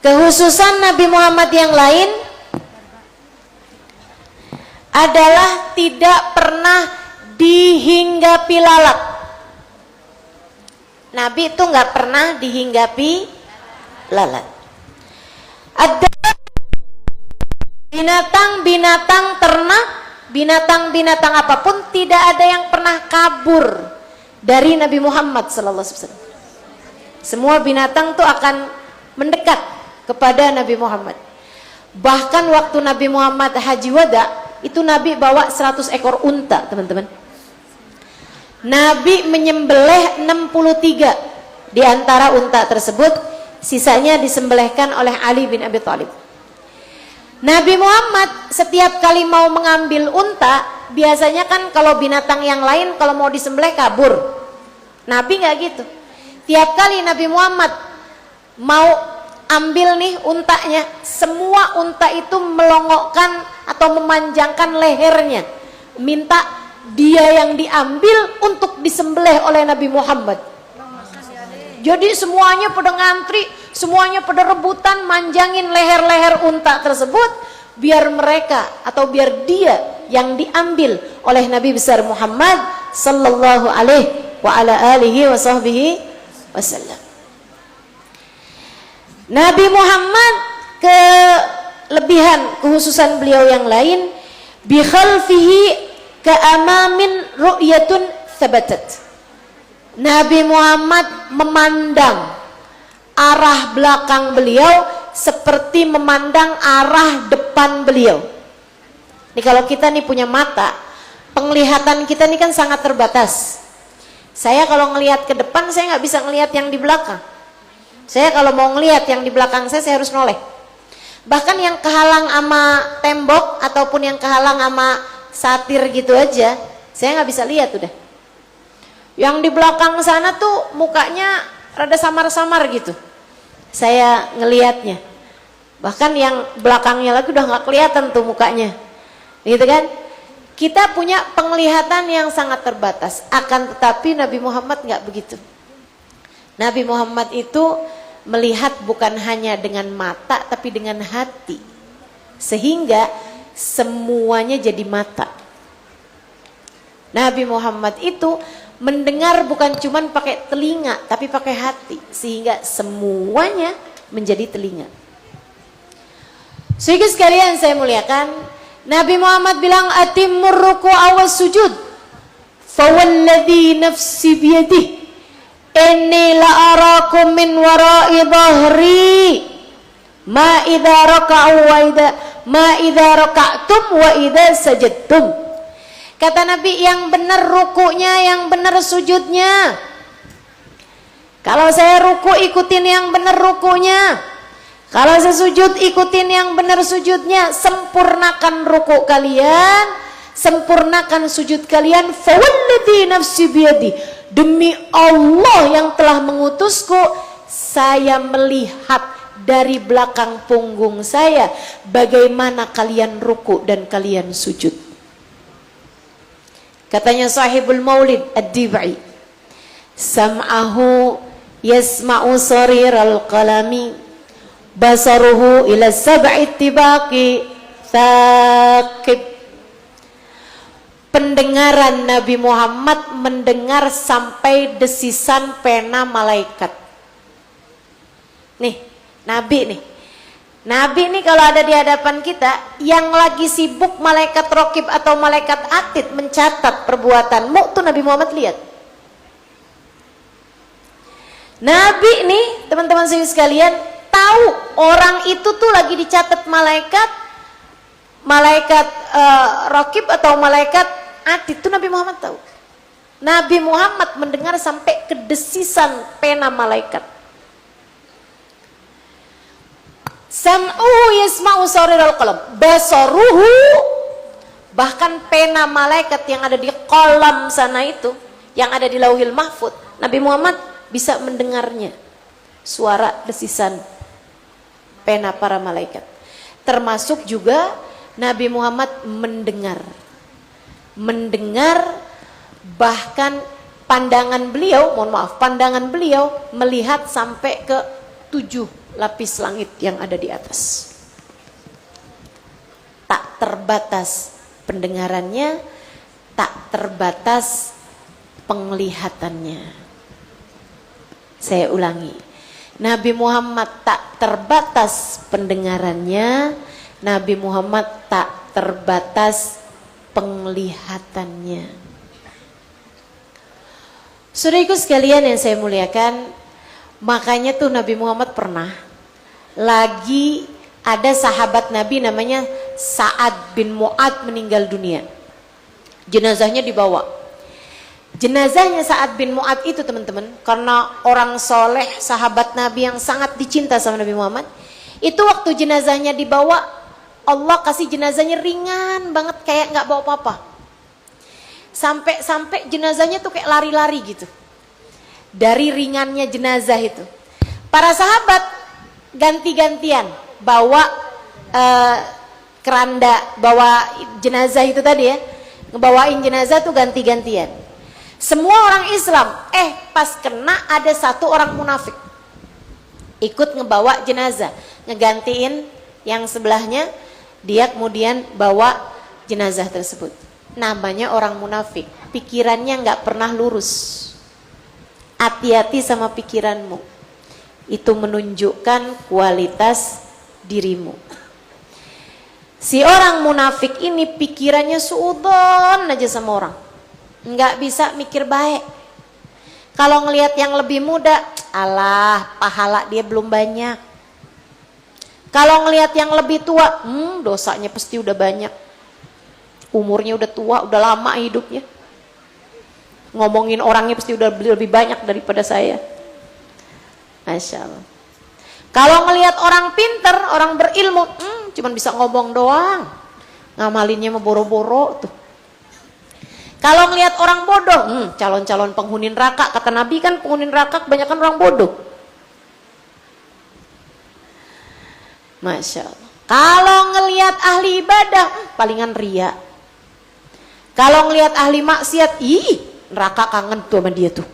Kehususan Nabi Muhammad yang lain adalah tidak pernah dihinggapi lalat. Nabi itu nggak pernah dihinggapi lalat. Ada binatang-binatang ternak, binatang-binatang apapun tidak ada yang pernah kabur dari Nabi Muhammad SAW. Semua binatang tuh akan mendekat kepada Nabi Muhammad. Bahkan waktu Nabi Muhammad haji wada, itu Nabi bawa 100 ekor unta, teman-teman. Nabi menyembelih 63 di antara unta tersebut, sisanya disembelihkan oleh Ali bin Abi Thalib. Nabi Muhammad setiap kali mau mengambil unta, biasanya kan kalau binatang yang lain kalau mau disembelih kabur. Nabi nggak gitu. Tiap kali Nabi Muhammad mau ambil nih untanya, semua unta itu melongokkan atau memanjangkan lehernya, minta dia yang diambil untuk disembelih oleh Nabi Muhammad. Jadi semuanya pada ngantri, semuanya pada rebutan manjangin leher-leher unta tersebut, biar mereka atau biar dia yang diambil oleh Nabi besar Muhammad sallallahu alaihi wa ala alihi wa sahbihi wasallam. Nabi Muhammad, kelebihan khususan beliau yang lain, bi khalfihi ka'amamin ru'yatun thabatat. Nabi Muhammad memandang arah belakang beliau seperti memandang arah depan beliau. Ini kalau kita nih punya mata, penglihatan kita nih kan sangat terbatas. Saya kalau ngelihat ke depan, saya nggak bisa ngelihat yang di belakang. Saya kalau mau ngelihat yang di belakang saya harus noleh. Bahkan yang kehalang sama tembok ataupun yang kehalang sama satir gitu aja, saya nggak bisa lihat udah. Yang di belakang sana tuh mukanya rada samar-samar gitu, saya ngelihatnya. Bahkan yang belakangnya lagi udah nggak kelihatan tuh mukanya, gitu kan? Kita punya penglihatan yang sangat terbatas, akan tetapi Nabi Muhammad nggak begitu. Nabi Muhammad itu melihat bukan hanya dengan mata tapi dengan hati, sehingga semuanya jadi mata. Nabi Muhammad itu mendengar bukan cuma pakai telinga tapi pakai hati, sehingga semuanya menjadi telinga. Sehingga sekalian saya muliakan, Nabi Muhammad bilang atimmur ruku'a was sujud fawalladhi nafsi biyadihi inni la arakum min wara'i dhahri ma idza raka'u wa idza ma idza raka'tum wa idza sajadtum. Kata Nabi, yang benar rukunya, yang benar sujudnya. Kalau saya ruku ikutin yang benar rukunya, kalau saya sujud ikutin yang benar sujudnya. Sempurnakan ruku kalian, sempurnakan sujud kalian. Fawalladhi nafsi biyadi, demi Allah yang telah mengutusku, saya melihat dari belakang punggung saya bagaimana kalian ruku dan kalian sujud. Katanya sahibul maulid ad-Dibai, sam'ahu yasma'u sariral qalami basaruhu ila sab'i tibaqi thaqib. Pendengaran Nabi Muhammad mendengar sampai desisan pena malaikat. Nih, Nabi nih kalau ada di hadapan kita, yang lagi sibuk malaikat rokib atau malaikat atid mencatat perbuatanmu, tuh Nabi Muhammad lihat. Nabi nih, teman-teman sekalian, tahu orang itu tuh lagi dicatat malaikat rokib atau malaikat atid, tuh Nabi Muhammad tahu. Nabi Muhammad mendengar sampai kedesisan pena malaikat. Sam'uhu yasma'u sariral qalam basaruhu, bahkan pena malaikat yang ada di qalam sana itu, yang ada di Lauhil Mahfud, Nabi Muhammad bisa mendengarnya, suara desisan pena para malaikat. Termasuk juga Nabi Muhammad mendengar bahkan pandangan beliau melihat sampai ke 7 lapis langit yang ada di atas. Tak terbatas pendengarannya, tak terbatas penglihatannya. Saya ulangi, Nabi Muhammad tak terbatas pendengarannya, Nabi Muhammad tak terbatas penglihatannya. Saudaraku sekalian yang saya muliakan, makanya tuh Nabi Muhammad pernah lagi ada sahabat Nabi namanya Sa'ad bin Mu'ad meninggal dunia. Jenazahnya dibawa. Jenazahnya Sa'ad bin Mu'ad itu teman-teman, karena orang soleh, sahabat Nabi yang sangat dicinta sama Nabi Muhammad, itu waktu jenazahnya dibawa, Allah kasih jenazahnya ringan banget, kayak nggak bawa apa-apa. Sampai jenazahnya tuh kayak lari-lari gitu. Dari ringannya jenazah itu, para sahabat ganti-gantian bawa keranda, bawa jenazah itu tadi ya, ngebawain jenazah tuh ganti-gantian. Semua orang Islam, pas kena ada satu orang munafik ikut ngebawa jenazah, ngegantiin yang sebelahnya, dia kemudian bawa jenazah tersebut. Namanya orang munafik, pikirannya nggak pernah lurus. Hati-hati sama pikiranmu, itu menunjukkan kualitas dirimu. Si orang munafik ini pikirannya suudon aja sama orang, nggak bisa mikir baik. Kalau ngelihat yang lebih muda, alah pahala dia belum banyak. Kalau ngelihat yang lebih tua, dosanya pasti udah banyak. Umurnya udah tua, udah lama hidupnya. Ngomongin orangnya pasti udah lebih banyak daripada saya. Masya Allah. Kalau ngelihat orang pinter, orang berilmu, cuman bisa ngomong doang, ngamalinnya mau boro-boro tuh. Kalau ngelihat orang bodoh, calon-calon penghuni neraka, kata Nabi kan penghuni neraka kebanyakan orang bodoh. Masya Allah. Kalau ngelihat ahli ibadah, palingan ria. Kalau ngelihat ahli maksiat, neraka kangen tuh sama dia tuh.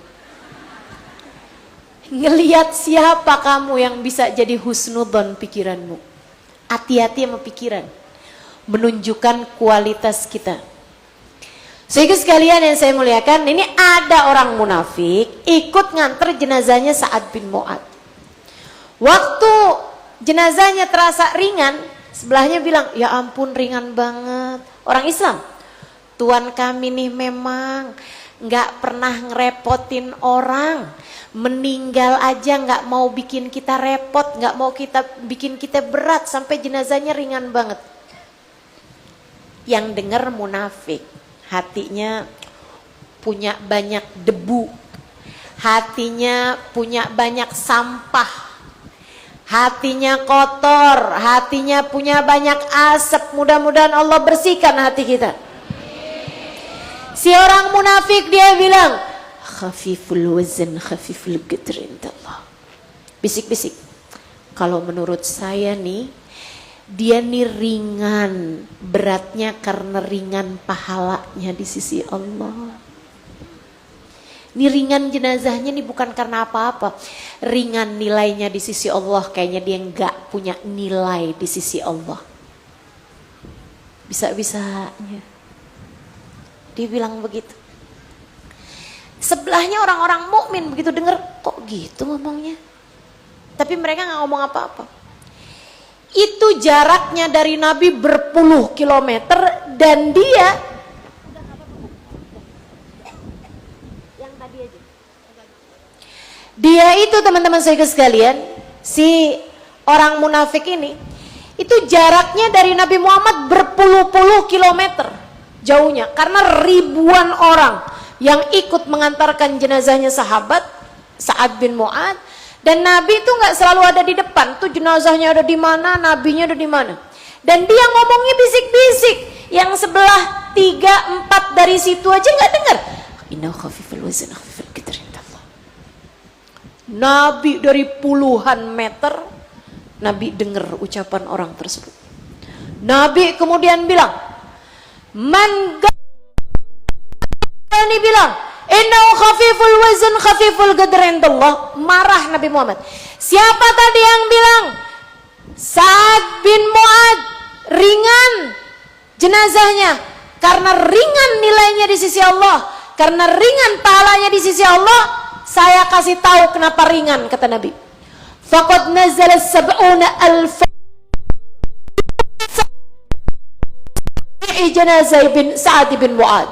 Ngelihat siapa kamu yang bisa jadi husnudzon pikiranmu. Hati-hati sama pikiran, menunjukkan kualitas kita. Sehingga sekalian yang saya muliakan, ini ada orang munafik ikut nganter jenazahnya Sa'ad bin Mu'ad. Waktu jenazahnya terasa ringan, sebelahnya bilang, ya ampun ringan banget. Orang Islam, Tuhan kami nih memang nggak pernah ngerepotin orang, meninggal aja nggak mau bikin kita repot, nggak mau bikin kita berat, sampai jenazahnya ringan banget. Yang dengar munafik, hatinya punya banyak debu, hatinya punya banyak sampah, hatinya kotor, hatinya punya banyak asap. Mudah-mudahan Allah bersihkan hati kita. Si orang munafik dia bilang, khafiful wazn khafiful qadr indallah. Bisik-bisik, kalau menurut saya nih, dia nih ringan beratnya karena ringan pahalanya di sisi Allah. Ini ringan jenazahnya nih bukan karena apa-apa, ringan nilainya di sisi Allah. Kayaknya dia nggak punya nilai di sisi Allah. Bisa-bisanya dia bilang begitu. Sebelahnya orang-orang mukmin begitu dengar, kok gitu ngomongnya, tapi mereka nggak ngomong apa-apa. Itu jaraknya dari Nabi berpuluh kilometer, dan dia itu teman-teman saya sekalian, si orang munafik ini, itu jaraknya dari Nabi Muhammad berpuluh-puluh kilometer jauhnya, karena ribuan orang yang ikut mengantarkan jenazahnya sahabat Sa'ad bin Mu'ad. Dan Nabi itu nggak selalu ada di depan, tuh jenazahnya ada di mana, nabinya ada di mana. Dan dia ngomongnya bisik-bisik, yang sebelah 3-4 dari situ aja nggak dengar. Inna khafiful wazn khafiful qadr indallah. Nabi dari puluhan meter, Nabi dengar ucapan orang tersebut. Nabi kemudian bilang, ini bilang, innahu khafiful wazn khafiful qadr indallah. Marah Nabi Muhammad. Siapa tadi yang bilang? Sa'ad bin Mu'ad, ringan jenazahnya. Karena ringan nilainya di sisi Allah, karena ringan pahalanya di sisi Allah, saya kasih tahu kenapa ringan, kata Nabi. Faqad nazala sab'una alf jenazah bin Sa'ad bin Mu'ad.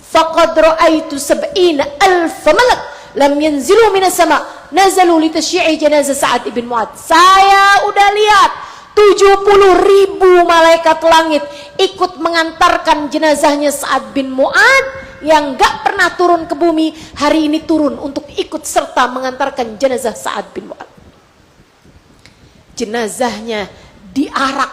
Faqad ra'aitu sab'ina alf malak lam yanzilu minas sama' nazalu li tasyyi'i jenazah Sa'ad bin Mu'ad. Saya udah lihat 70.000 malaikat langit ikut mengantarkan jenazahnya Sa'ad bin Mu'ad yang gak pernah turun ke bumi, hari ini turun untuk ikut serta mengantarkan jenazah Sa'ad bin Mu'ad. Jenazahnya diarak,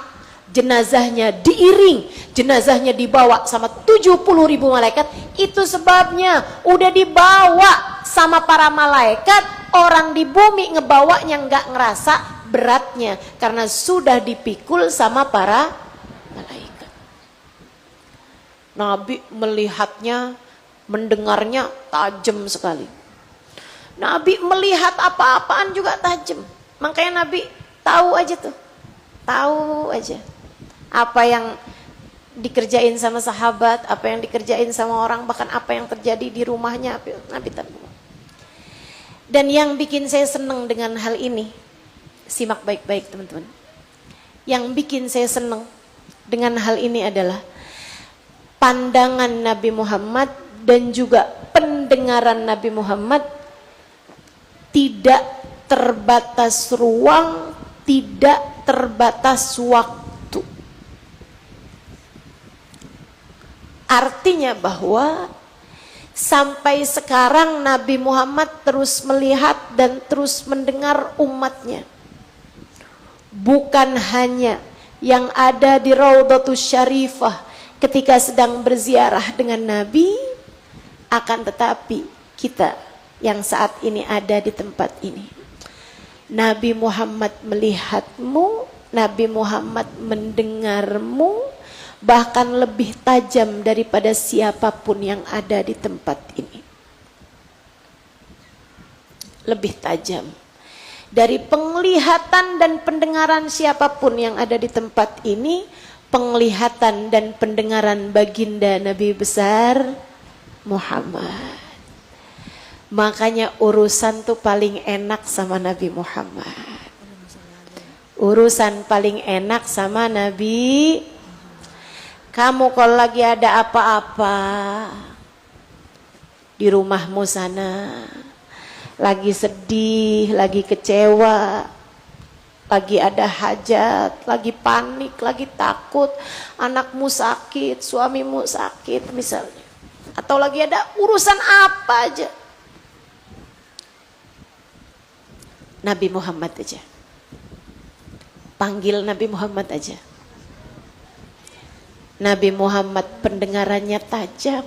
jenazahnya diiring, jenazahnya dibawa sama 70.000 malaikat. Itu sebabnya udah dibawa sama para malaikat, orang di bumi ngebawanya nggak ngerasa beratnya karena sudah dipikul sama para malaikat. Nabi melihatnya, mendengarnya tajam sekali. Nabi melihat apa-apaan juga tajam. Makanya Nabi tahu aja tuh, tahu aja apa yang dikerjain sama sahabat, apa yang dikerjain sama orang, bahkan apa yang terjadi di rumahnya. Nabi tahu. Dan yang bikin saya senang dengan hal ini, simak baik-baik teman-teman. Yang bikin saya senang dengan hal ini adalah pandangan Nabi Muhammad dan juga pendengaran Nabi Muhammad tidak terbatas ruang, tidak terbatas waktu. Artinya bahwa sampai sekarang Nabi Muhammad terus melihat dan terus mendengar umatnya. Bukan hanya yang ada di Raudhatus Syarifah ketika sedang berziarah dengan Nabi, akan tetapi kita yang saat ini ada di tempat ini. Nabi Muhammad melihatmu, Nabi Muhammad mendengarmu, bahkan lebih tajam daripada siapapun yang ada di tempat ini. Lebih tajam dari penglihatan dan pendengaran siapapun yang ada di tempat ini, penglihatan dan pendengaran baginda Nabi besar Muhammad. Makanya urusan tuh paling enak sama Nabi Muhammad. Urusan paling enak sama Nabi. Kamu kalau lagi ada apa-apa di rumahmu sana, lagi sedih, lagi kecewa, lagi ada hajat, lagi panik, lagi takut, anakmu sakit, suamimu sakit misalnya, atau lagi ada urusan apa aja, Nabi Muhammad aja, panggil Nabi Muhammad aja. Nabi Muhammad pendengarannya tajam,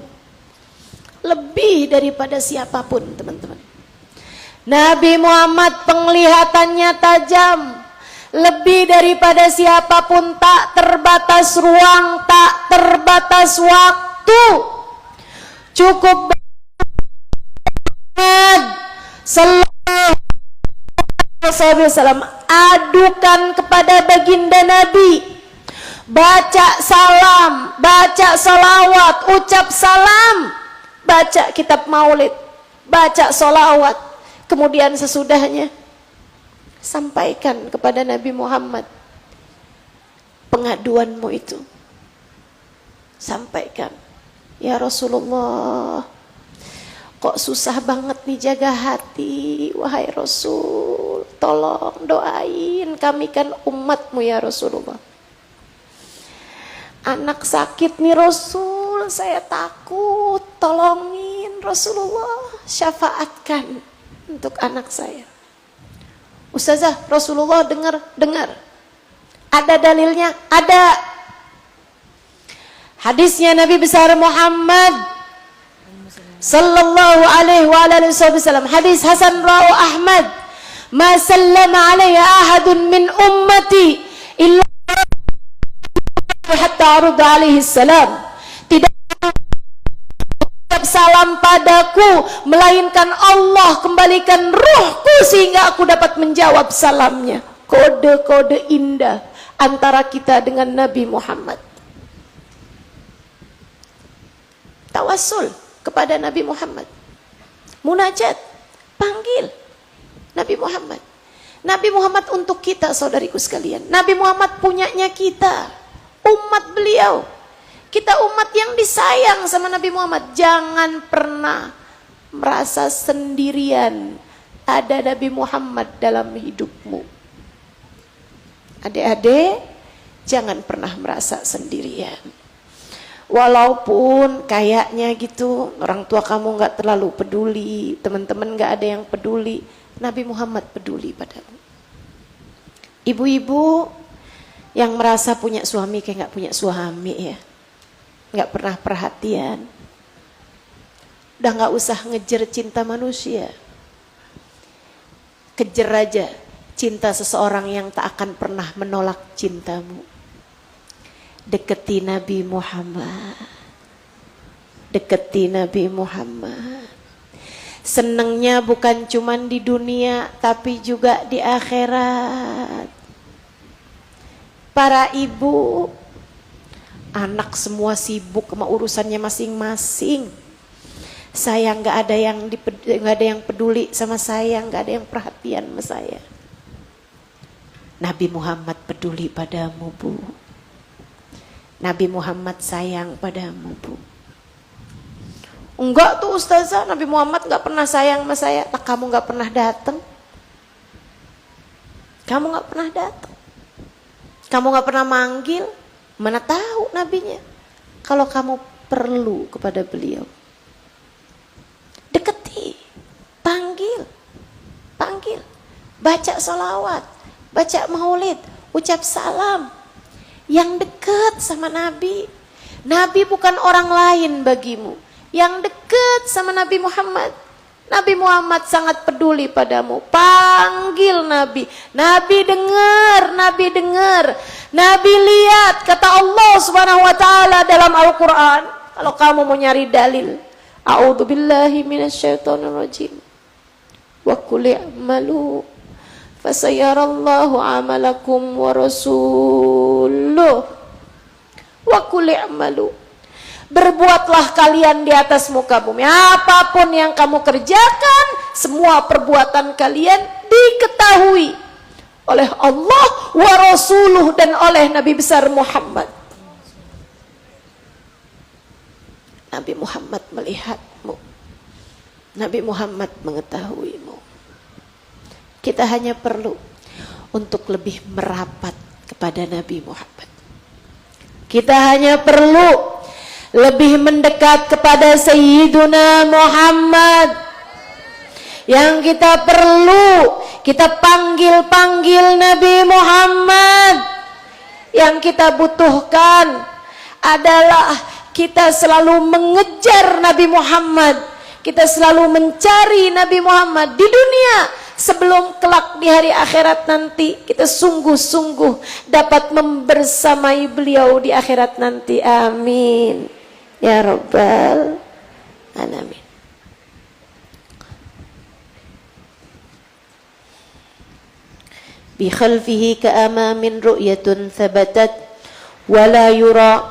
lebih daripada siapapun teman-teman. Nabi Muhammad penglihatannya tajam, lebih daripada siapapun, tak terbatas ruang, tak terbatas waktu. Cukup sallallahu alaihi wasallam adukan kepada baginda Nabi, baca salam, baca salawat, ucap salam, baca kitab maulid, baca salawat, kemudian sesudahnya sampaikan kepada Nabi Muhammad pengaduanmu itu. Sampaikan, ya Rasulullah, kok susah banget nih jaga hati, wahai Rasul, tolong doain kami, kan umatmu ya Rasulullah. Anak sakit nih Rasul, saya takut, tolongin Rasulullah, syafaatkan untuk anak saya. Ustazah, Rasulullah dengar. Ada dalilnya? Ada. Hadisnya Nabi besar Muhammad sallallahu alaihi wasallam, hadis Hasan rawahu Ahmad, ma sallama alaihi ahadun min ummati illa hatta arud alaihi salam. Tidak ucap salam padaku, melainkan Allah kembalikan ruhku sehingga aku dapat menjawab salamnya. Kode-kode indah antara kita dengan Nabi Muhammad. Tawassul kepada Nabi Muhammad. Munajat, panggil Nabi Muhammad. Nabi Muhammad untuk kita, saudariku sekalian. Nabi Muhammad punyanya kita, umat beliau. Kita umat yang disayang sama Nabi Muhammad. Jangan pernah merasa sendirian. Ada Nabi Muhammad dalam hidupmu. Adik-adik, jangan pernah merasa sendirian. Walaupun kayaknya gitu, orang tua kamu gak terlalu peduli, teman-teman gak ada yang peduli, Nabi Muhammad peduli padamu. Ibu-ibu yang merasa punya suami kayak gak punya suami ya, gak pernah perhatian, udah gak usah ngejar cinta manusia. Kejar aja cinta seseorang yang tak akan pernah menolak cintamu. Deketi Nabi Muhammad. Deketi Nabi Muhammad. Senangnya bukan cuman di dunia, tapi juga di akhirat. Para ibu, anak semua sibuk sama urusannya masing-masing. Saya nggak ada yang peduli sama saya, nggak ada yang perhatian sama saya. Nabi Muhammad peduli padamu, Bu. Nabi Muhammad sayang padamu, Bu. Enggak tuh ustazah, Nabi Muhammad nggak pernah sayang sama saya. Lah, kamu nggak pernah datang. Kamu nggak pernah datang. Kamu nggak pernah manggil. Mana tahu nabinya. Kalau kamu perlu kepada beliau, deketi, panggil, baca salawat, baca maulid, ucap salam. Yang dekat sama Nabi. Nabi bukan orang lain bagimu. Yang dekat sama Nabi Muhammad. Nabi Muhammad sangat peduli padamu. Panggil Nabi. Nabi dengar, Nabi dengar. Nabi lihat, kata Allah Subhanahu wa taala dalam Al-Qur'an. Kalau kamu mau nyari dalil, a'udzubillahi minasyaitonirrajim. Wa qul i'malu fasayarallahu amalakum wa rasuluh. Wa qul i'malu. Berbuatlah kalian di atas muka bumi. Apapun yang kamu kerjakan, semua perbuatan kalian diketahui oleh Allah wa rasuluh dan oleh Nabi besar Muhammad. Nabi Muhammad melihatmu. Nabi Muhammad mengetahuimu. Kita hanya perlu untuk lebih merapat kepada Nabi Muhammad. Kita hanya perlu lebih mendekat kepada Sayyiduna Muhammad. Yang kita perlu, kita panggil Nabi Muhammad. Yang kita butuhkan adalah kita selalu mengejar Nabi Muhammad. Kita selalu mencari Nabi Muhammad di dunia, sebelum kelak di hari akhirat nanti kita sungguh-sungguh dapat membersamai beliau di akhirat nanti. Amin ya Rabbal Alamin. Bi khalfihi ka'amamin ru'yatun thabatat wala yura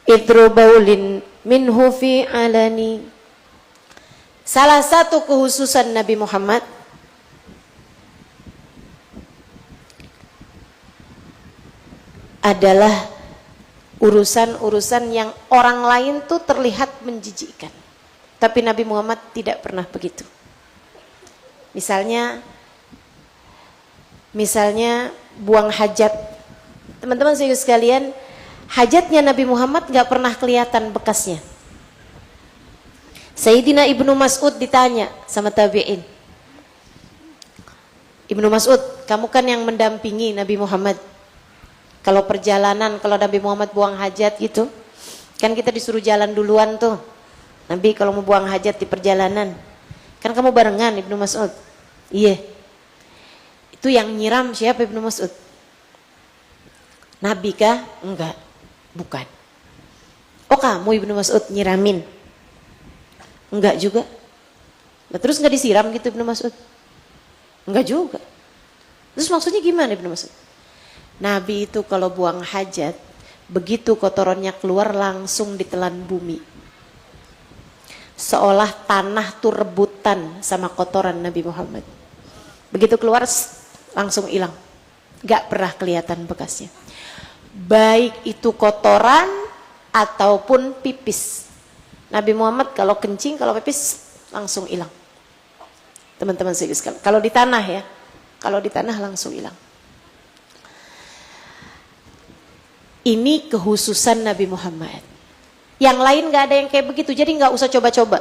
idru baulin minhu fi alani. Salah satu kehususan Nabi Muhammad adalah urusan-urusan yang orang lain tuh terlihat menjijikkan, tapi Nabi Muhammad tidak pernah begitu. Misalnya buang hajat. Teman-teman sekalian, hajatnya Nabi Muhammad gak pernah kelihatan bekasnya. Sayyidina Ibnu Mas'ud ditanya sama tabi'in, Ibnu Mas'ud, kamu kan yang mendampingi Nabi Muhammad. Kalau perjalanan, kalau Nabi Muhammad buang hajat gitu, kan kita disuruh jalan duluan tuh. Nabi kalau mau buang hajat di perjalanan, kan kamu barengan Ibnu Mas'ud. Iya. Itu yang nyiram siapa Ibnu Mas'ud? Nabi kah? Enggak, bukan. Oh kamu Ibnu Mas'ud nyiramin? Enggak juga. Nah, terus nggak disiram gitu Ibnu Mas'ud? Enggak juga. Terus maksudnya gimana Ibnu Mas'ud? Nabi itu kalau buang hajat, begitu kotorannya keluar langsung ditelan bumi. Seolah tanah tuh rebutan sama kotoran Nabi Muhammad. Begitu keluar langsung hilang. Gak pernah kelihatan bekasnya. Baik itu kotoran ataupun pipis. Nabi Muhammad kalau kencing, kalau pipis langsung hilang. Teman-teman sekalian. Kalau di tanah ya. Kalau di tanah langsung hilang. Ini kehususan Nabi Muhammad. Yang lain gak ada yang kayak begitu. Jadi gak usah coba-coba.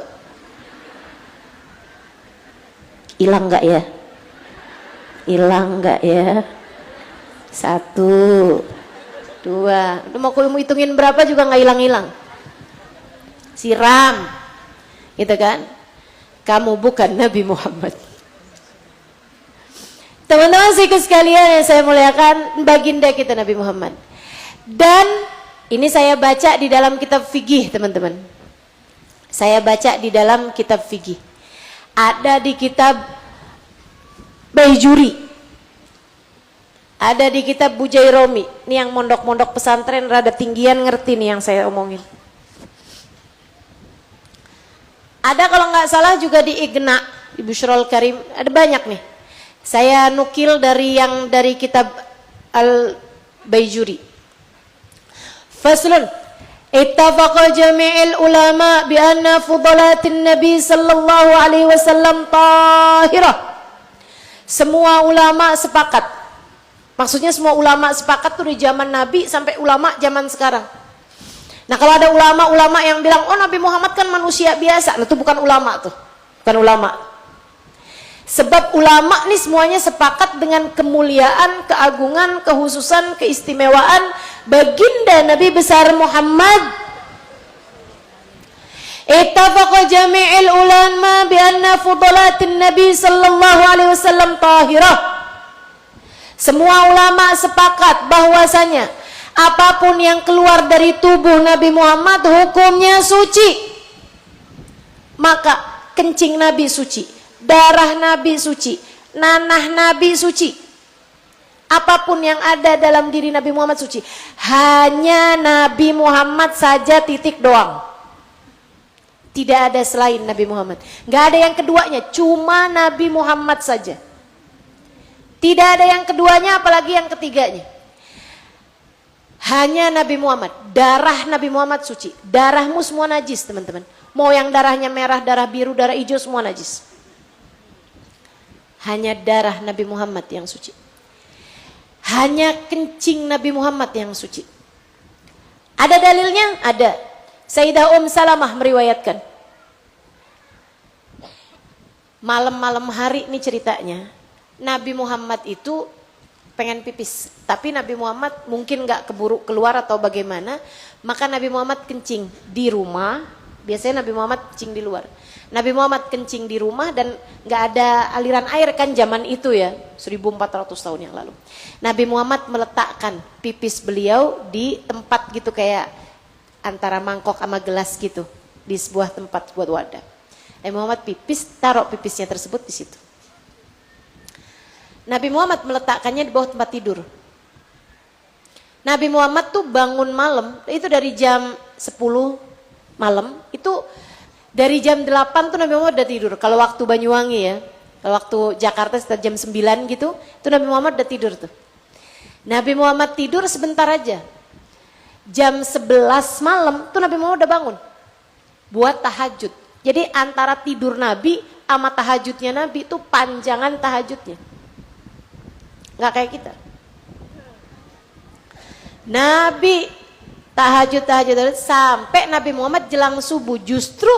Hilang gak ya? Hilang gak ya? 1, 2. Udah mau hitungin berapa juga gak hilang-hilang. Siram. Gitu kan? Kamu bukan Nabi Muhammad. Teman-teman sekalian yang saya muliakan, baginda kita Nabi Muhammad. Dan ini saya baca di dalam kitab fikih, teman-teman. Saya baca di dalam kitab fikih. Ada di kitab Baijuri. Ada di kitab Bujairomi. Ini yang mondok-mondok pesantren rada tinggian ngerti nih yang saya omongin. Ada kalau nggak salah juga di Igna, di Bushrul Karim. Ada banyak nih. Saya nukil dari kitab Al-Baijuri. Faslun. Ittafaqa jami'il ulama bi anna fudalatin Nabi sallallahu alaihi wasallam tahirah. Semua ulama sepakat. Maksudnya semua ulama sepakat tuh dari zaman Nabi sampai ulama zaman sekarang. Nah kalau ada ulama-ulama yang bilang, oh Nabi Muhammad kan manusia biasa. Nah itu bukan ulama tuh. Bukan ulama. Sebab ulama nih semuanya sepakat dengan kemuliaan, keagungan, kehususan, keistimewaan baginda Nabi besar Muhammad. Ittafaqa jami'il ulama bi anna fudalatin Nabi sallallahu alaihi wasallam tahirah. Semua ulama sepakat bahwasanya apapun yang keluar dari tubuh Nabi Muhammad hukumnya suci. Maka kencing Nabi suci, darah Nabi suci, nanah Nabi suci. Apapun yang ada dalam diri Nabi Muhammad suci. Hanya Nabi Muhammad saja titik doang. Tidak ada selain Nabi Muhammad. Gak ada yang keduanya, cuma Nabi Muhammad saja. Tidak ada yang keduanya apalagi yang ketiganya. Hanya Nabi Muhammad. Darah Nabi Muhammad suci. Darahmu semua najis teman-teman. Mau yang darahnya merah, darah biru, darah hijau semua najis. Hanya darah Nabi Muhammad yang suci. Hanya kencing Nabi Muhammad yang suci. Ada dalilnya? Ada. Sayyidah Salamah meriwayatkan. Malam-malam hari ini ceritanya. Nabi Muhammad itu pengen pipis. Tapi Nabi Muhammad mungkin gak keburu keluar atau bagaimana. Maka Nabi Muhammad kencing di rumah. Biasanya Nabi Muhammad kencing di luar. Nabi Muhammad kencing di rumah dan gak ada aliran air kan zaman itu ya. 1400 tahun yang lalu. Nabi Muhammad meletakkan pipis beliau di tempat gitu kayak antara mangkok sama gelas gitu. Di sebuah tempat buat wadah. Nabi Muhammad pipis, taruh pipisnya tersebut di situ. Nabi Muhammad meletakkannya di bawah tempat tidur. Nabi Muhammad tuh bangun malam, itu dari jam 10 malam, itu dari jam 8 tuh Nabi Muhammad udah tidur. Kalau waktu Banyuwangi ya, kalau waktu Jakarta sekitar jam 9 gitu, itu Nabi Muhammad udah tidur tuh. Nabi Muhammad tidur sebentar aja. Jam 11 malam tuh Nabi Muhammad udah bangun. Buat tahajud. Jadi antara tidur Nabi sama tahajudnya Nabi itu panjangan tahajudnya. Nggak kayak kita. Nabi tahajud sampai Nabi Muhammad jelang subuh. Justru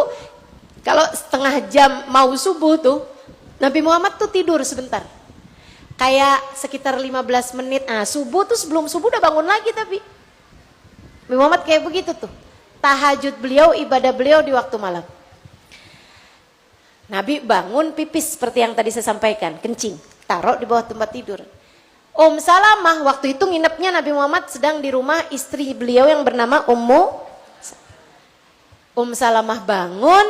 kalau setengah jam mau subuh tuh Nabi Muhammad tuh tidur sebentar. Kayak sekitar 15 menit. Nah subuh tuh sebelum subuh udah bangun lagi tapi. Nabi Muhammad kayak begitu tuh. Tahajud beliau, ibadah beliau di waktu malam. Nabi bangun pipis seperti yang tadi saya sampaikan. Kencing. Taruh di bawah tempat tidur. Salamah waktu itu nginepnya Nabi Muhammad sedang di rumah istri beliau yang bernama Salamah bangun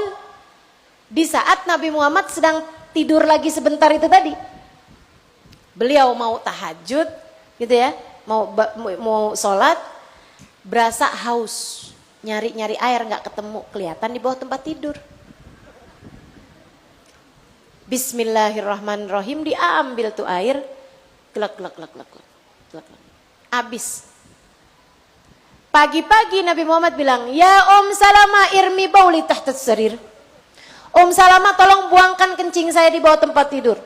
di saat Nabi Muhammad sedang tidur lagi sebentar itu tadi. Beliau mau tahajud gitu ya, mau sholat, berasa haus, nyari air nggak ketemu, kelihatan di bawah tempat tidur. Bismillahirrahmanirrahim, diambil tuh air, gelak. Habis. Pagi-pagi Nabi Muhammad bilang, "Ya Salamah irmi bauli tahta sarir." Salamah tolong buangkan kencing saya di bawah tempat tidur.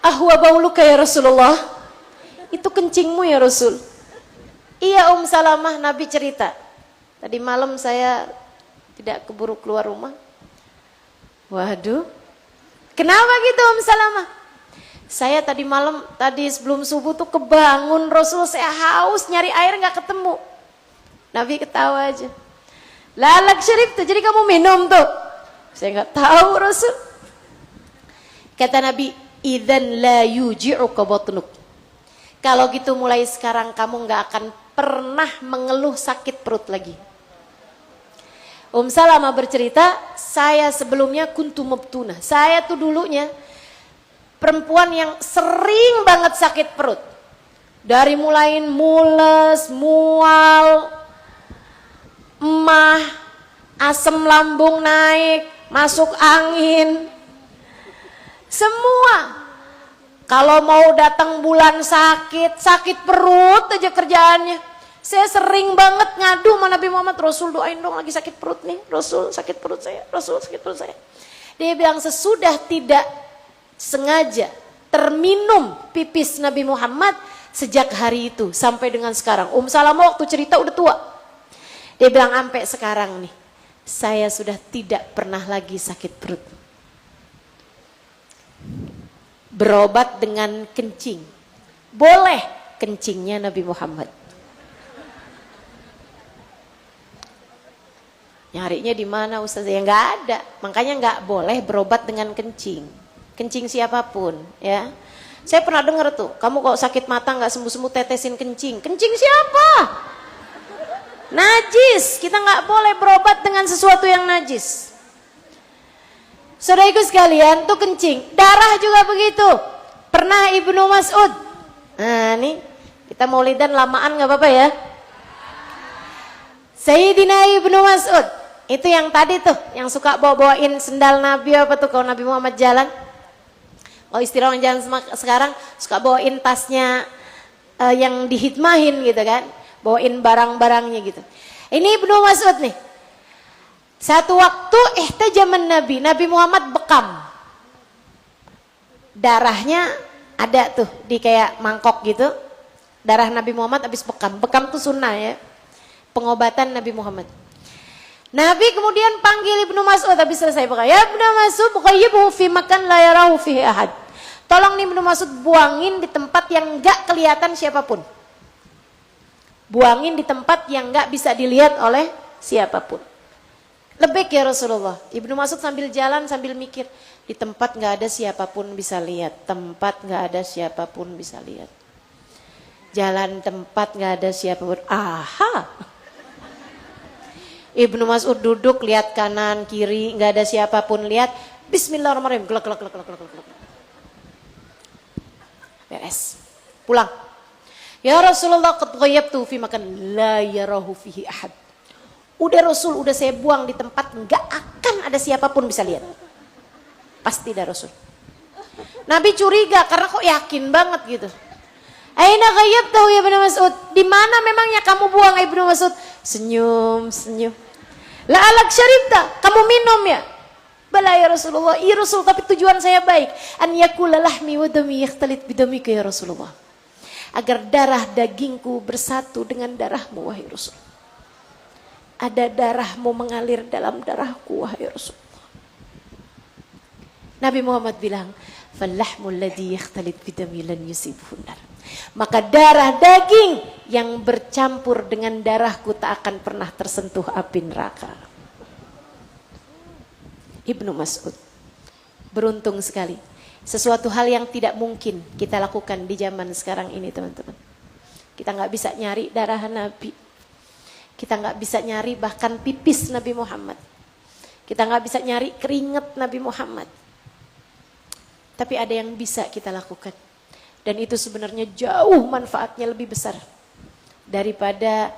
"Ahwa bauluka ya Rasulullah." "Itu kencingmu ya Rasul." "Iya Salamah," Nabi cerita. "Tadi malam saya tidak keburu keluar rumah." Waduh. "Kenapa gitu Salamah?" "Saya tadi malam, tadi sebelum subuh tuh kebangun Rasul, saya haus nyari air nggak ketemu." Nabi ketawa aja. "Lalak syarif tuh, jadi kamu minum tuh?" "Saya nggak tahu Rasul." Kata Nabi, "Idzan la yuji'uka batnuk." Kalau gitu mulai sekarang kamu nggak akan pernah mengeluh sakit perut lagi. Salamah bercerita, "Saya sebelumnya kuntu mabtunah." Saya tuh dulunya perempuan yang sering banget sakit perut. Dari mulai mules, mual, emah, asam lambung naik, masuk angin. Semua. Kalau mau datang bulan sakit perut aja kerjaannya. Saya sering banget ngadu sama Nabi Muhammad, "Rasul doain dong, lagi sakit perut nih. Rasul sakit perut saya, Rasul sakit perut saya." Dia bilang sesudah tidak sengaja terminum pipis Nabi Muhammad sejak hari itu sampai dengan sekarang. Salamah waktu cerita udah tua. Dia bilang sampai sekarang nih, saya sudah tidak pernah lagi sakit perut. Berobat dengan kencing. Boleh kencingnya Nabi Muhammad. Nyarinya di mana Ustaz? Ya nggak ada. Makanya nggak boleh berobat dengan kencing. Kencing siapapun, ya. Saya pernah dengar tuh, kamu kalau sakit mata nggak sembuh-sembuh tetesin kencing. Kencing siapa? Najis. Kita nggak boleh berobat dengan sesuatu yang najis. Saudaraku sekalian, tuh kencing. Darah juga begitu. Pernah Ibnu Mas'ud. Nah, nih kita maulidan lamaan nggak apa-apa ya. Sayyidina Ibnu Mas'ud. Itu yang tadi tuh, yang suka bawa-bawain sendal Nabi apa tuh kalau Nabi Muhammad jalan. Oh istirahat jalan sekarang suka bawain tasnya yang dihitmahin gitu kan. Bawain barang-barangnya gitu. Ini Ibnu Mas'ud nih. Satu waktu zaman Nabi Muhammad bekam. Darahnya ada tuh di kayak mangkok gitu. Darah Nabi Muhammad habis bekam. Bekam tuh sunnah ya. Pengobatan Nabi Muhammad. Nabi kemudian panggil Ibnu Mas'ud habis selesai bekam. "Ya Ibnu Mas'ud, buqayyibuhu fi makan la yarahu fihi ahad." Tolong nih Ibnu Mas'ud buangin di tempat yang enggak kelihatan siapapun. Buangin di tempat yang enggak bisa dilihat oleh siapapun. Lebih ya Rasulullah. Ibnu Mas'ud sambil jalan sambil mikir, di tempat enggak ada siapapun bisa lihat. Tempat enggak ada siapapun bisa lihat. Jalan tempat enggak ada siapapun. Aha. Ibnu Mas'ud duduk lihat kanan kiri nggak ada siapapun lihat. Bismillahirrahmanirrahim. Gelak. Beres. Pulang. "Ya Rasulullah, qad ghayyabtu fi makan la yarahu fihi ahad." Udah Rasul, udah saya buang di tempat nggak akan ada siapapun bisa lihat. Pasti dah Rasul. Nabi curiga karena kok yakin banget gitu. "Aina ghayyabtu ya Ibnu Mas'ud?" "Di mana memangnya kamu buang Ibnu Mas'ud?" Senyum. "La'alak syaribta?" "Kamu minum ya?" "Bala ya Rasulullah." "Iya Rasul, tapi tujuan saya baik. An yakula lahmi wa dami yakhtalit bidamika ya Rasulullah." Agar darah dagingku bersatu dengan darahmu wahai Rasul. Ada darahmu mengalir dalam darahku wahai Rasul. Nabi Muhammad bilang, "Fallahmul ladzi yakhtalit bidami lan yusibhun nar." Maka darah daging yang bercampur dengan darahku tak akan pernah tersentuh api neraka. Ibnu Mas'ud. Beruntung sekali. Sesuatu hal yang tidak mungkin kita lakukan di zaman sekarang ini teman-teman. Kita nggak bisa nyari darah Nabi. Kita nggak bisa nyari bahkan pipis Nabi Muhammad. Kita nggak bisa nyari keringat Nabi Muhammad. Tapi ada yang bisa kita lakukan. Dan itu sebenarnya jauh manfaatnya lebih besar daripada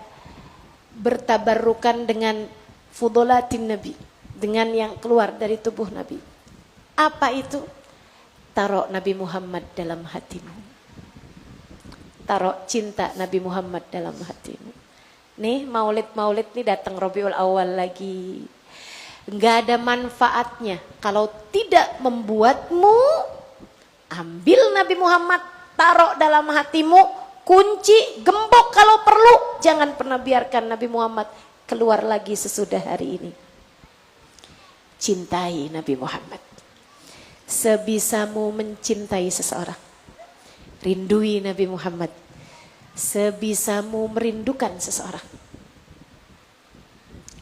bertabarrukan dengan fudolatin Nabi, dengan yang keluar dari tubuh Nabi. Apa itu? Taruh Nabi Muhammad dalam hatimu. Taruh cinta Nabi Muhammad dalam hatimu. Nih maulid-maulid nih datang Rabiul Awal lagi. Enggak ada manfaatnya kalau tidak membuatmu ambil Nabi Muhammad, taruh dalam hatimu, kunci, gembok kalau perlu. Jangan pernah biarkan Nabi Muhammad keluar lagi sesudah hari ini. Cintai Nabi Muhammad. Sebisamu mencintai seseorang, rindui Nabi Muhammad. Sebisamu merindukan seseorang,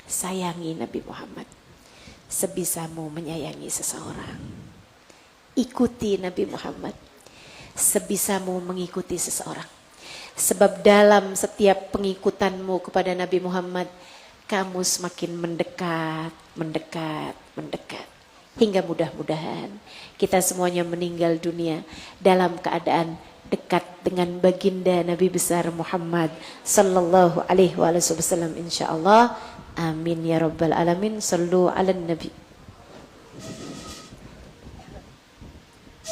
sayangi Nabi Muhammad. Sebisamu menyayangi seseorang, ikuti Nabi Muhammad. Sebisamu mengikuti seseorang. Sebab dalam setiap pengikutanmu kepada Nabi Muhammad, kamu semakin mendekat, mendekat, mendekat. Hingga mudah-mudahan kita semuanya meninggal dunia dalam keadaan dekat dengan baginda Nabi besar Muhammad sallallahu alaihi wasallam insyaallah. Amin ya rabbal alamin. Sallu ala nabi.